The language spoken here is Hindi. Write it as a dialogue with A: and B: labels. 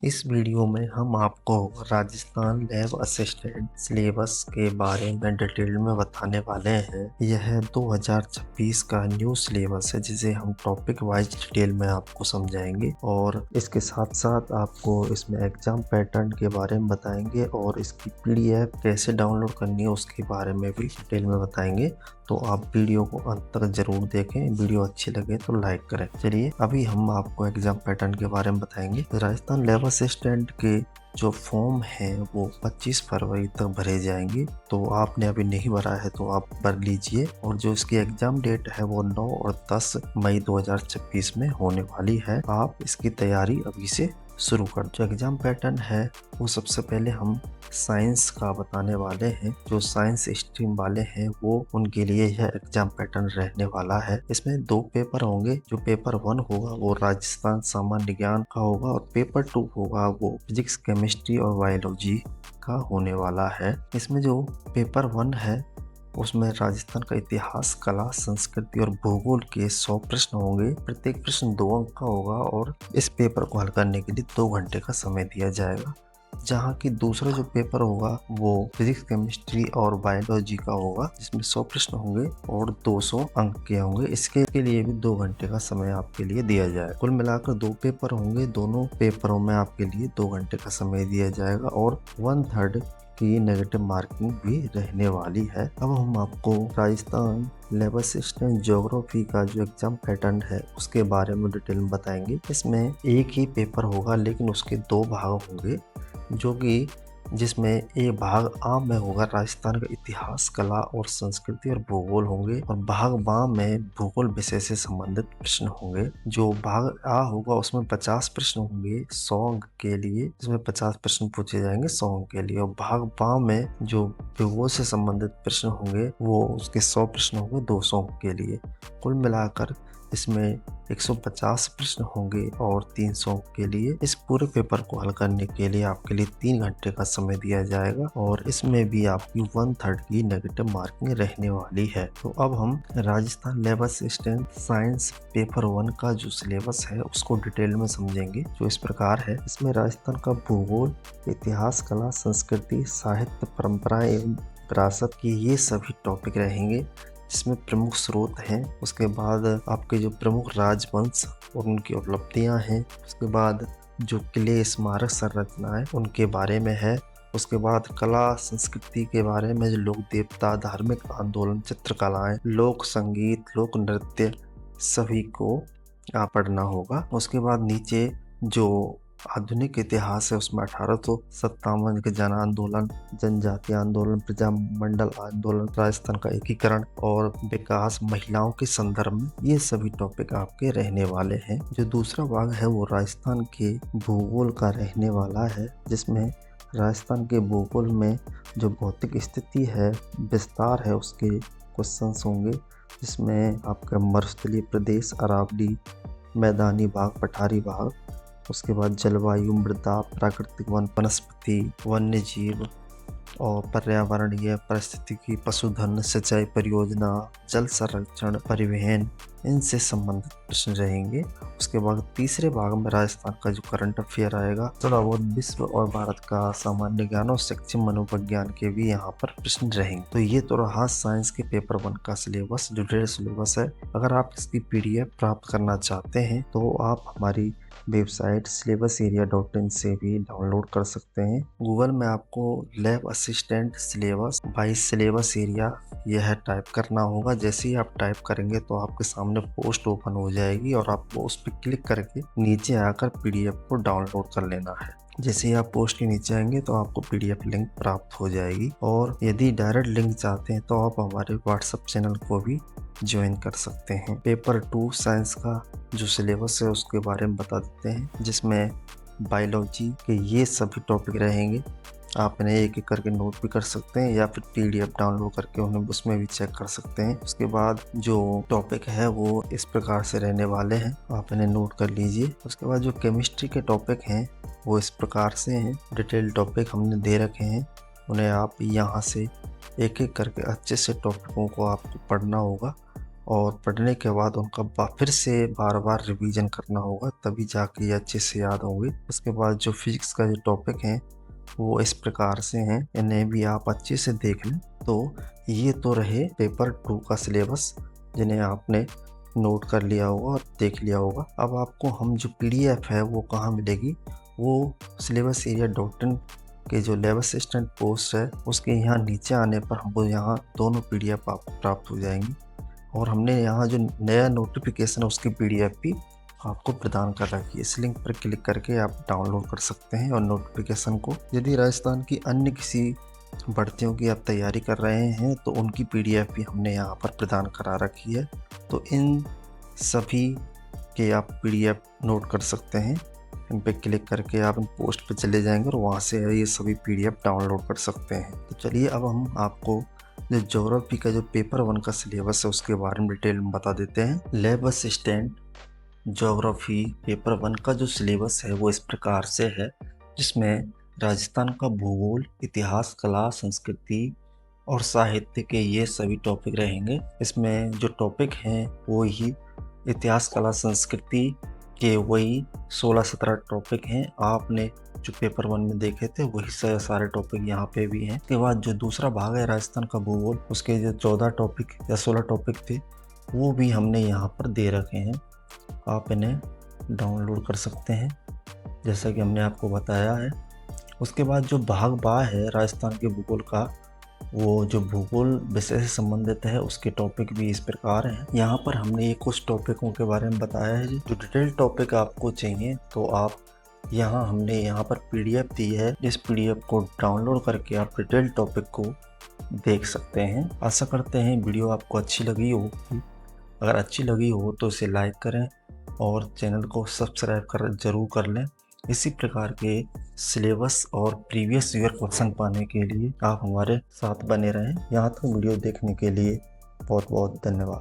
A: इस वीडियो में हम आपको राजस्थान लैब असिस्टेंट सिलेबस के बारे में डिटेल में बताने वाले हैं। यह 2026 का न्यू सिलेबस है जिसे हम टॉपिक वाइज डिटेल में आपको समझाएंगे और इसके साथ साथ आपको इसमें एग्जाम पैटर्न के बारे में बताएंगे और इसकी पीडीएफ कैसे डाउनलोड करनी है उसके बारे में भी डिटेल में बताएंगे। तो आप वीडियो को अंत तक जरूर देखें। वीडियो अच्छी लगे तो लाइक करें। चलिए अभी हम आपको एग्जाम पैटर्न के बारे में बताएंगे। राजस्थान लैब असिस्टेंट के जो फॉर्म है वो 25 फरवरी तक भरे जाएंगे। तो आपने अभी नहीं भरा है तो आप भर लीजिए और जो इसकी एग्जाम डेट है वो 9 और 10 मई 2026 में होने वाली है। आप इसकी तैयारी अभी से शुरू कर। जो एग्जाम पैटर्न है वो सबसे पहले हम साइंस का बताने वाले हैं। जो साइंस स्ट्रीम वाले हैं वो उनके लिए यह एग्जाम पैटर्न रहने वाला है। इसमें 2 पेपर होंगे। जो पेपर 1 होगा वो राजस्थान सामान्य ज्ञान का होगा और पेपर 2 होगा वो फिजिक्स, केमिस्ट्री और बायोलॉजी का होने वाला है। इसमें जो पेपर 1 है उसमें राजस्थान का इतिहास, कला, संस्कृति और भूगोल के 100 प्रश्न होंगे। प्रत्येक प्रश्न 2 अंक का होगा और इस पेपर को हल करने के लिए 2 घंटे का समय दिया जाएगा। जहाँ की दूसरा जो पेपर होगा वो फिजिक्स, केमिस्ट्री और बायोलॉजी का होगा जिसमें 100 प्रश्न होंगे और 200 अंक के होंगे। इसके लिए भी 2 घंटे का समय आपके लिए दिया जाएगा। कुल मिलाकर 2 पेपर होंगे। दोनों पेपरों में आपके लिए 2 घंटे का समय दिया जाएगा और 1/3 की नेगेटिव मार्किंग भी रहने वाली है। अब हम आपको राजस्थान लैब असिस्टेंट ज्योग्राफी का जो एग्जाम पैटर्न है उसके बारे में डिटेल में बताएंगे। इसमें एक ही पेपर होगा लेकिन उसके 2 भाग होंगे, जो कि जिसमें एक भाग आ में होगा राजस्थान का इतिहास, कला और संस्कृति और भूगोल होंगे और भाग बा में भूगोल विषय से संबंधित प्रश्न होंगे। जो भाग आ होगा उसमें 50 प्रश्न होंगे 100 अंक के लिए, जिसमें 50 प्रश्न पूछे जाएंगे 100 अंक के लिए। और भाग बा में जो भूगोल से संबंधित प्रश्न होंगे वो उसके 100 प्रश्न होंगे 200 अंक के लिए। कुल मिलाकर इसमें 150 प्रश्न होंगे और 300 के लिए। इस पूरे पेपर को हल करने के लिए आपके लिए 3 घंटे का समय दिया जाएगा और इसमें भी आपकी 1/3 की नेगेटिव मार्किंग रहने वाली है। तो अब हम Rajasthan lab assistant science paper 1 का जो सिलेबस है उसको डिटेल में समझेंगे। जो इस प्रकार है, इसमें राजस्थान का भूगोल, इतिहास, कला, संस्कृति, साहित्य, परंपराएं एवं विरासत की ये सभी टॉपिक रहेंगे जिसमें प्रमुख स्रोत हैं। उसके बाद आपके जो प्रमुख राजवंश और उनकी उपलब्धियां हैं। उसके बाद जो किले, स्मारक, संरचनाएं उनके बारे में है। उसके बाद कला संस्कृति के बारे में जो लोक देवता, धार्मिक आंदोलन, चित्रकलाएं, लोक संगीत, लोक नृत्य सभी को पढ़ना होगा। उसके बाद नीचे जो आधुनिक इतिहास है उसमें 1857 के जन आंदोलन, जनजाति आंदोलन, प्रजामंडल आंदोलन, राजस्थान का एकीकरण और विकास, महिलाओं के संदर्भ में ये सभी टॉपिक आपके रहने वाले हैं। जो दूसरा भाग है वो राजस्थान के भूगोल का रहने वाला है, जिसमें राजस्थान के भूगोल में जो भौतिक स्थिति है, विस्तार है, उसके क्वेश्चंस होंगे। जिसमें आपका मरुस्थलीय प्रदेश, अरावली, मैदानी भाग, पठारी भाग, उसके बाद जलवायु, मृदा, प्राकृतिक वन, वनस्पति, वन्य जीव और पर्यावरणीय परिस्थितिकी, पशुधन, सिंचाई परियोजना, जल संरक्षण, परिवहन, इनसे संबंधित प्रश्न रहेंगे। उसके बाद तीसरे भाग में राजस्थान का जो करंट अफेयर आएगा, थोड़ा बहुत विश्व और भारत का सामान्य ज्ञान और शिक्षण मनोविज्ञान के भी यहाँ पर प्रश्न रहेंगे। तो ये तो रहा साइंस के पेपर 1 का सिलेबस, डिटेल सिलेबस है। अगर आप इसकी पीडीएफ प्राप्त करना चाहते हैं तो आप हमारी वेबसाइट syllabusarea.in से भी डाउनलोड कर सकते हैं। गूगल में आपको lab assistant syllabus by syllabus area यह टाइप करना होगा। जैसे ही आप टाइप करेंगे तो आपके सामने पोस्ट ओपन हो जाएगी और आपको उस पर क्लिक करके नीचे आकर पीडीएफ को डाउनलोड कर लेना है। जैसे ही आप पोस्ट के नीचे आएंगे तो आपको पीडीएफ लिंक प्राप्त हो जाएगी। और यदि डायरेक्ट लिंक चाहते हैं तो आप हमारे व्हाट्सएप चैनल को भी ज्वाइन कर सकते हैं। पेपर 2 साइंस का जो सिलेबस है उसके बारे में बता देते हैं, जिसमें बायोलॉजी के ये सभी टॉपिक रहेंगे। आप इन्हें एक एक करके नोट भी कर सकते हैं या फिर पीडीएफ डाउनलोड करके उन्हें उसमें भी चेक कर सकते हैं। उसके बाद जो टॉपिक है वो इस प्रकार से रहने वाले हैं, आप इन्हें नोट कर लीजिए। उसके बाद जो केमिस्ट्री के टॉपिक हैं वो इस प्रकार से हैं। डिटेल टॉपिक हमने दे रखे हैं, उन्हें आप यहाँ से एक एक करके अच्छे से टॉपिकों को आपको पढ़ना होगा और पढ़ने के बाद उनका फिर से बार बार रिवीजन करना होगा, तभी जाके ये अच्छे से याद होंगे। उसके बाद जो फिजिक्स का जो टॉपिक है वो इस प्रकार से हैं, इन्हें भी आप अच्छे से देख लें। तो ये तो रहे पेपर 2 का सिलेबस, जिन्हें आपने नोट कर लिया होगा और देख लिया होगा। अब आपको हम जो PDF है वो कहाँ मिलेगी, वो सिलेबस एरिया .in के जो लैब असिस्टेंट पोस्ट है उसके यहाँ नीचे आने पर हमको यहाँ दोनों PDF आपको प्राप्त हो जाएंगी। और हमने यहाँ जो नया नोटिफिकेशन है उसकी PDF भी आपको प्रदान कर रखी है। इस लिंक पर क्लिक करके आप डाउनलोड कर सकते हैं और नोटिफिकेशन को, यदि राजस्थान की अन्य किसी भर्तियों की आप तैयारी कर रहे हैं तो उनकी PDF भी हमने यहाँ पर प्रदान करा रखी है। तो इन सभी के आप PDF नोट कर सकते हैं। इन पे क्लिक करके आप इन पोस्ट पे चले जाएंगे और वहाँ से ये सभी PDF डाउनलोड कर सकते हैं। तो चलिए अब हम आपको जो ज्योग्राफी का जो पेपर 1 का सिलेबस है उसके बारे में डिटेल में बता देते हैं। लैब असिस्टेंट ज्योग्राफी पेपर 1 का जो सिलेबस है वो इस प्रकार से है, जिसमें राजस्थान का भूगोल, इतिहास, कला, संस्कृति और साहित्य के ये सभी टॉपिक रहेंगे। इसमें जो टॉपिक हैं वो ही इतिहास, कला, संस्कृति के वही 16-17 टॉपिक हैं। आपने जो पेपर 1 में देखे थे वही सारे टॉपिक यहाँ पे भी हैं। उसके बाद जो दूसरा भाग है राजस्थान का भूगोल, उसके जो 14 टॉपिक या 16 टॉपिक थे वो भी हमने यहाँ पर दे रखे हैं। आप इन्हें डाउनलोड कर सकते हैं जैसा कि हमने आपको बताया है। उसके बाद जो भाग बा है राजस्थान के भूगोल का, वो जो भूगोल विषय से संबंधित है उसके टॉपिक भी इस प्रकार हैं। यहाँ पर हमने कुछ टॉपिकों के बारे में बताया है। जो डिटेल टॉपिक आपको चाहिए तो आप हमने यहाँ पर PDF दी है, जिस PDF को डाउनलोड करके आप डिटेल टॉपिक को देख सकते हैं। आशा करते हैं वीडियो आपको अच्छी लगी होगी। अगर अच्छी लगी हो तो इसे लाइक करें और चैनल को सब्सक्राइब जरूर कर लें। इसी प्रकार के सिलेबस और प्रीवियस ईयर क्वेश्चन पाने के लिए आप हमारे साथ बने रहें। यहाँ तक वीडियो देखने के लिए बहुत बहुत धन्यवाद।